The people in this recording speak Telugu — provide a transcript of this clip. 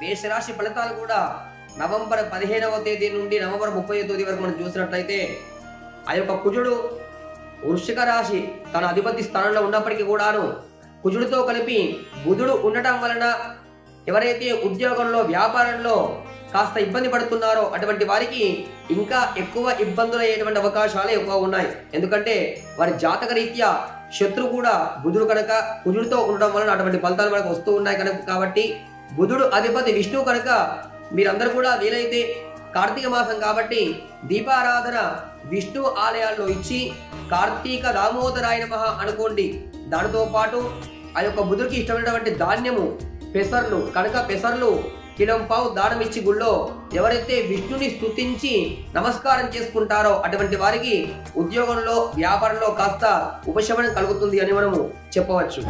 మేషరాశి ఫలితాలు కూడా నవంబర్ 15వ తేదీ నుండి నవంబర్ 30వ తేదీ వరకు మనం చూసినట్లయితే ఆ యొక్క కుజుడు వృశ్చిక రాశి తన అధిపతి స్థానంలో ఉన్నప్పటికీ కూడాను కుజుడితో కలిపి బుధుడు ఉండటం వలన ఎవరైతే ఉద్యోగంలో వ్యాపారంలో కాస్త ఇబ్బంది పడుతున్నారో అటువంటి వారికి ఇంకా ఎక్కువ ఇబ్బందులు అయ్యేటువంటి అవకాశాలు ఎక్కువ ఉన్నాయి. ఎందుకంటే వారి జాతక రీత్యా శత్రు కూడా బుధుడు కనుక కుజుడితో ఉండడం వలన అటువంటి ఫలితాలు మనకు వస్తూ ఉన్నాయి కనుక కాబట్టి బుధుడు అధిపతి విష్ణువు కనుక మీరందరూ కూడా వీలైతే కార్తీక మాసం కాబట్టి దీపారాధన విష్ణు ఆలయాల్లో ఇచ్చి కార్తీక దామోదరాయ నమః అనుకోండి. దానితో పాటు ఆ యొక్క బుధుడికి ఇష్టమైనటువంటి ధాన్యము పెసర్లు కనుక పెసర్లు కిలంపావు దానం ఇచ్చి గుళ్ళో ఎవరైతే విష్ణుని స్తుతించి నమస్కారం చేసుకుంటారో అటువంటి వారికి ఉద్యోగంలో వ్యాపారంలో కాస్త ఉపశమనం కలుగుతుంది అని మనము చెప్పవచ్చు.